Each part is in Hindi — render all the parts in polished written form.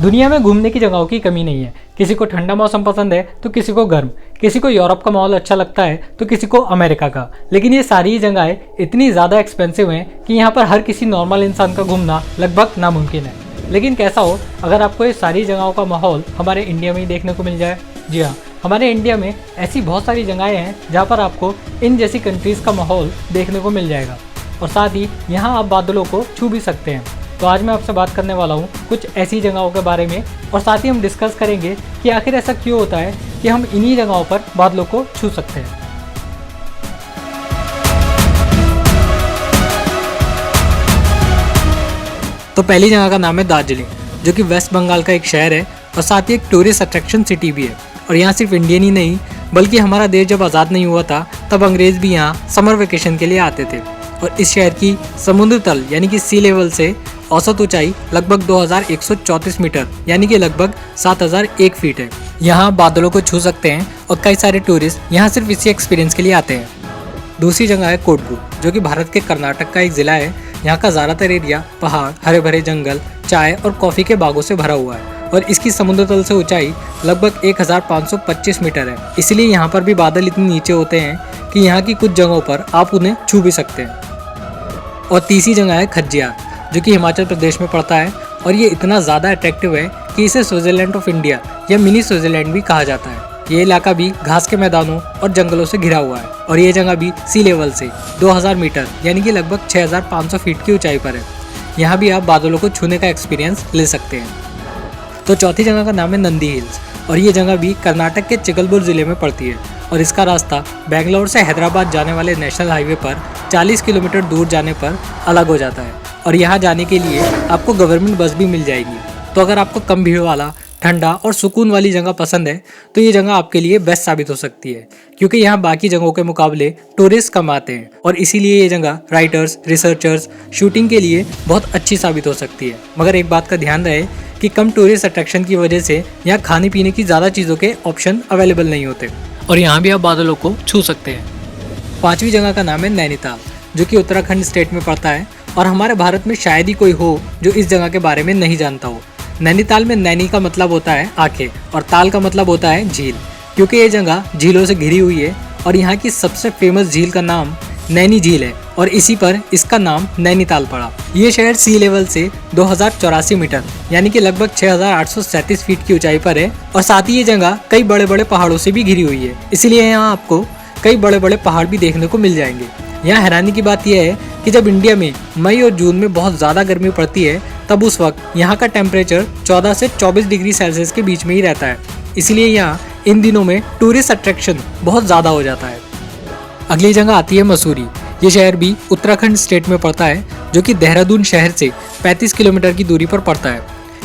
दुनिया में घूमने की जगहों की कमी नहीं है। किसी को ठंडा मौसम पसंद है तो किसी को गर्म, किसी को यूरोप का माहौल अच्छा लगता है तो किसी को अमेरिका का। लेकिन ये सारी जगहें इतनी ज़्यादा एक्सपेंसिव हैं कि यहाँ पर हर किसी नॉर्मल इंसान का घूमना लगभग नामुमकिन है। लेकिन कैसा हो अगर आपको ये सारी जगहों का माहौल हमारे इंडिया में ही देखने को मिल जाए। जी हाँ, हमारे इंडिया में ऐसी बहुत सारी जगहें हैं जहाँ पर आपको इन जैसी कंट्रीज़ का माहौल देखने को मिल जाएगा और साथ ही यहाँ आप बादलों को छू भी सकते हैं। तो आज मैं आपसे बात करने वाला हूँ कुछ ऐसी जगहों के बारे में और साथ ही हम डिस्कस करेंगे कि आखिर ऐसा क्यों होता है कि हम इन्हीं जगहों पर बादलों को छू सकते हैं। तो पहली जगह का नाम है दार्जिलिंग, जो कि वेस्ट बंगाल का एक शहर है और साथ ही एक टूरिस्ट अट्रैक्शन सिटी भी है। और यहाँ सिर्फ इंडियन ही नहीं बल्कि हमारा देश जब आज़ाद नहीं हुआ था तब अंग्रेज़ भी यहाँ समर वेकेशन के लिए आते थे। और इस शहर की समुद्र तल यानी कि सी लेवल से औसत ऊंचाई लगभग 2134 मीटर यानी कि लगभग 7001 फीट है। यहाँ बादलों को छू सकते हैं और कई सारे टूरिस्ट यहाँ सिर्फ इसी एक्सपीरियंस के लिए आते हैं। दूसरी जगह है कोडगु, जो कि भारत के कर्नाटक का एक ज़िला है। यहाँ का ज़्यादातर एरिया पहाड़, हरे भरे जंगल, चाय और कॉफ़ी के बागों से भरा हुआ है और इसकी समुद्र तल से ऊंचाई लगभग 1525 मीटर है। इसलिए यहाँ पर भी बादल इतने नीचे होते हैं कि यहाँ की कुछ जगहों पर आप उन्हें छू भी सकते हैं। और तीसरी जगह है खज्जियार, जो कि हिमाचल प्रदेश में पड़ता है और ये इतना ज़्यादा अट्रैक्टिव है कि इसे स्विट्ज़रलैंड ऑफ इंडिया या मिनी स्विट्ज़रलैंड भी कहा जाता है। ये इलाका भी घास के मैदानों और जंगलों से घिरा हुआ है और ये जगह भी सी लेवल से 2000 मीटर यानी कि लगभग 6500 फीट की ऊंचाई पर है। यहाँ भी आप बादलों को छूने का एक्सपीरियंस ले सकते हैं। तो चौथी जगह का नाम है नंदी हिल्स और ये जगह भी कर्नाटक के चिकलबुर ज़िले में पड़ती है और इसका रास्ता बेंगलोर से हैदराबाद जाने वाले नेशनल हाईवे पर 40 किलोमीटर दूर जाने पर अलग हो जाता है और यहाँ जाने के लिए आपको गवर्नमेंट बस भी मिल जाएगी। तो अगर आपको कम भीड़ वाला, ठंडा और सुकून वाली जगह पसंद है तो ये जगह आपके लिए बेस्ट साबित हो सकती है, क्योंकि यहाँ बाकी जगहों के मुकाबले टूरिस्ट कम आते हैं और इसीलिए ये जगह राइटर्स, रिसर्चर्स, शूटिंग के लिए बहुत अच्छी साबित हो सकती है। मगर एक बात का ध्यान रहे कि कम टूरिस्ट अट्रैक्शन की वजह से यहाँ खाने पीने की ज़्यादा चीज़ों के ऑप्शन अवेलेबल नहीं होते और यहाँ भी आप बादलों को छू सकते हैं। पांचवी जगह का नाम है नैनीताल, जो कि उत्तराखंड स्टेट में पड़ता है और हमारे भारत में शायद ही कोई हो जो इस जगह के बारे में नहीं जानता हो। नैनीताल में नैनी का मतलब होता है आंखें और ताल का मतलब होता है झील, क्योंकि ये जगह झीलों से घिरी हुई है और यहाँ की सबसे फेमस झील का नाम नैनी झील है और इसी पर इसका नाम नैनीताल पड़ा। ये शहर सी लेवल से 2084 मीटर यानी कि लगभग 6837 फीट की ऊंचाई पर है और साथ ही ये जगह कई बड़े बड़े पहाड़ों से भी घिरी हुई है, इसलिए यहाँ आपको कई बड़े बड़े पहाड़ भी देखने को मिल जाएंगे। यहाँ हैरानी की बात यह है कि जब इंडिया में मई और जून में बहुत ज़्यादा गर्मी पड़ती है तब उस वक्त यहाँ का टेम्परेचर 14 से 24 डिग्री सेल्सियस के बीच में ही रहता है, इसलिए यहाँ इन दिनों में टूरिस्ट अट्रैक्शन बहुत ज़्यादा हो जाता है। अगली जगह आती है मसूरी। ये शहर भी उत्तराखंड स्टेट में पड़ता है, जो कि देहरादून शहर से 35 किलोमीटर की दूरी पर पड़ता है।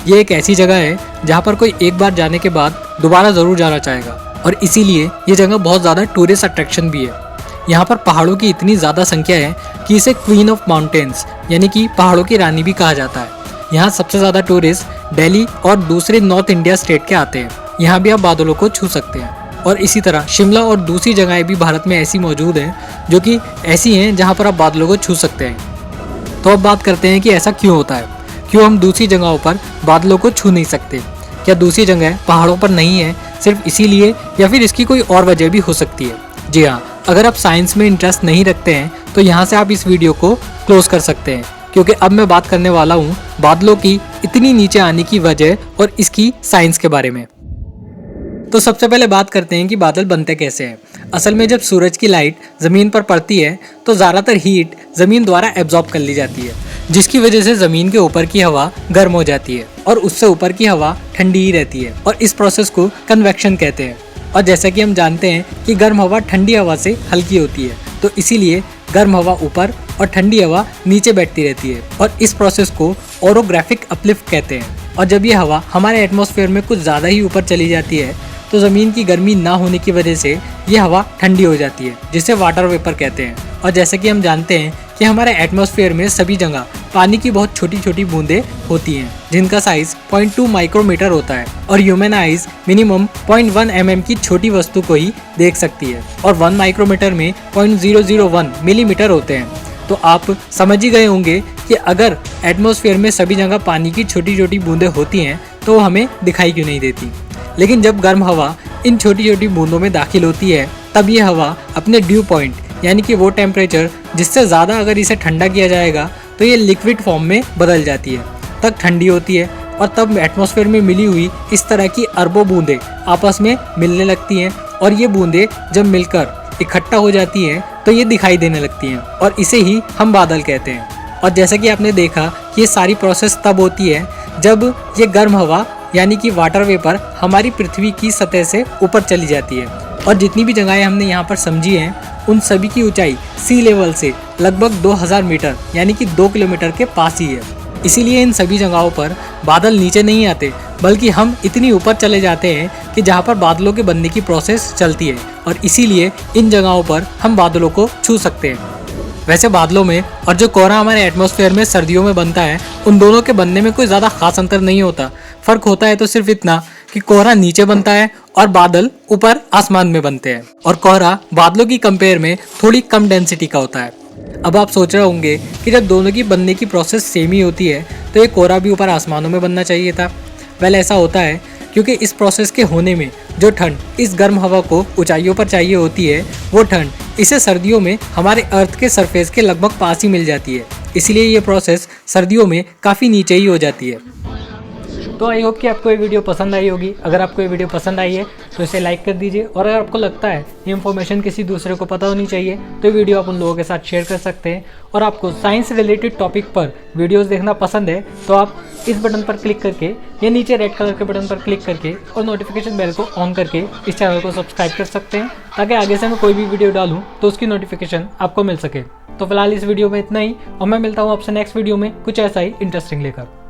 ये एक ऐसी जगह है जहाँ पर कोई एक बार जाने के बाद दोबारा ज़रूर जाना चाहेगा और इसीलिए ये जगह बहुत ज़्यादा टूरिस्ट अट्रैक्शन भी है। यहाँ पर पहाड़ों की इतनी ज़्यादा संख्या है कि इसे क्वीन ऑफ माउंटेन्स यानी कि पहाड़ों की रानी भी कहा जाता है। यहाँ सबसे ज़्यादा टूरिस्ट दिल्ली और दूसरे नॉर्थ इंडिया स्टेट के आते हैं। यहाँ भी आप बादलों को छू सकते हैं और इसी तरह शिमला और दूसरी जगहें भी भारत में ऐसी मौजूद हैं जो कि ऐसी हैं जहाँ पर आप बादलों को छू सकते हैं। तो अब बात करते हैं कि ऐसा क्यों होता है, क्यों हम दूसरी जगहों पर बादलों को छू नहीं सकते। क्या दूसरी जगह पहाड़ों पर नहीं है सिर्फ इसीलिए या फिर इसकी कोई और वजह भी हो सकती है? जी हाँ, अगर आप साइंस में इंटरेस्ट नहीं रखते हैं तो यहाँ से आप इस वीडियो को क्लोज कर सकते हैं, क्योंकि अब मैं बात करने वाला हूँ बादलों की इतनी नीचे आने की वजह और इसकी साइंस के बारे में। तो सबसे पहले बात करते हैं कि बादल बनते कैसे हैं। असल में जब सूरज की लाइट ज़मीन पर पड़ती है तो ज़्यादातर हीट ज़मीन द्वारा एब्जॉर्ब कर ली जाती है, जिसकी वजह से ज़मीन के ऊपर की हवा गर्म हो जाती है और उससे ऊपर की हवा ठंडी ही रहती है और इस प्रोसेस को कन्वेक्शन कहते हैं। और जैसा कि हम जानते हैं कि गर्म हवा ठंडी हवा से हल्की होती है, तो इसीलिए गर्म हवा ऊपर और ठंडी हवा नीचे बैठती रहती है और इस प्रोसेस को ओरोग्राफिक अपलिफ्ट कहते हैं। और जब ये हवा हमारे एटमॉस्फेयर में कुछ ज़्यादा ही ऊपर चली जाती है तो ज़मीन की गर्मी ना होने की वजह से ये हवा ठंडी हो जाती है, जिसे वाटर वेपर कहते हैं। और जैसे कि हम जानते हैं कि हमारे एटमॉस्फेयर में सभी जगह पानी की बहुत छोटी छोटी बूंदें होती हैं, जिनका साइज 0.2 माइक्रोमीटर होता है और ह्यूमन आइज मिनिमम 0.1 mm की छोटी वस्तु को ही देख सकती है और 1 माइक्रोमीटर में 0.001 मिलीमीटर होते हैं। तो आप समझ ही गए होंगे कि अगर एटमॉस्फेयर में सभी जगह पानी की छोटी छोटी बूंदें होती हैं तो वो हमें दिखाई क्यों नहीं देती। लेकिन जब गर्म हवा इन छोटी छोटी बूंदों में दाखिल होती है तब ये हवा अपने ड्यू पॉइंट यानी कि वो टेम्परेचर जिससे ज़्यादा अगर इसे ठंडा किया जाएगा तो ये लिक्विड फॉर्म में बदल जाती है, तक ठंडी होती है और तब एटमॉस्फेयर में मिली हुई इस तरह की अरबों बूंदें आपस में मिलने लगती हैं और ये बूंदें जब मिलकर इकट्ठा हो जाती हैं तो ये दिखाई देने लगती हैं और इसे ही हम बादल कहते हैं। और जैसा कि आपने देखा कि ये सारी प्रोसेस तब होती है जब ये गर्म हवा यानी कि वाटर वेपर हमारी पृथ्वी की सतह से ऊपर चली जाती है। और जितनी भी जगहें हमने यहाँ पर समझी हैं उन सभी की ऊंचाई सी लेवल से लगभग 2000 मीटर यानी कि 2 किलोमीटर के पास ही है। इसीलिए इन सभी जगहों पर बादल नीचे नहीं आते बल्कि हम इतनी ऊपर चले जाते हैं कि जहाँ पर बादलों के बनने की प्रोसेस चलती है और इसीलिए इन जगहों पर हम बादलों को छू सकते हैं। वैसे बादलों में और जो कोहरा हमारे एटमॉस्फेयर में सर्दियों में बनता है उन दोनों के बनने में कोई ज़्यादा खास अंतर नहीं होता। फ़र्क होता है तो सिर्फ इतना कि कोहरा नीचे बनता है और बादल ऊपर आसमान में बनते हैं और कोहरा बादलों की कंपेयर में थोड़ी कम डेंसिटी का होता है। अब आप सोच रहे होंगे कि जब दोनों की बनने की प्रोसेस सेम ही होती है तो ये कोहरा भी ऊपर आसमानों में बनना चाहिए था। वेल ऐसा होता है क्योंकि इस प्रोसेस के होने में जो ठंड इस गर्म हवा को ऊंचाइयों पर चाहिए होती है वो ठंड इसे सर्दियों में हमारे अर्थ के सरफेस के लगभग पास ही मिल जाती है। इसलिए ये प्रोसेस सर्दियों में काफ़ी नीचे ही हो जाती है। तो आई होप कि आपको ये वीडियो पसंद आई होगी। अगर आपको ये वीडियो पसंद आई है तो इसे लाइक कर दीजिए और अगर आपको लगता है ये इन्फॉर्मेशन किसी दूसरे को पता होनी चाहिए तो ये वीडियो आप उन लोगों के साथ शेयर कर सकते हैं। और आपको साइंस रिलेटेड टॉपिक पर वीडियोस देखना पसंद है तो आप इस बटन पर क्लिक करके या नीचे रेड कलर के बटन पर क्लिक करके और नोटिफिकेशन बेल को ऑन करके इस चैनल को सब्सक्राइब कर सकते हैं ताकि आगे से मैं कोई भी वीडियो डालूँ तो उसकी नोटिफिकेशन आपको मिल सके। तो फिलहाल इस वीडियो में इतना ही और मैं मिलता हूँ आपसे नेक्स्ट वीडियो में कुछ ऐसा ही इंटरेस्टिंग लेकर।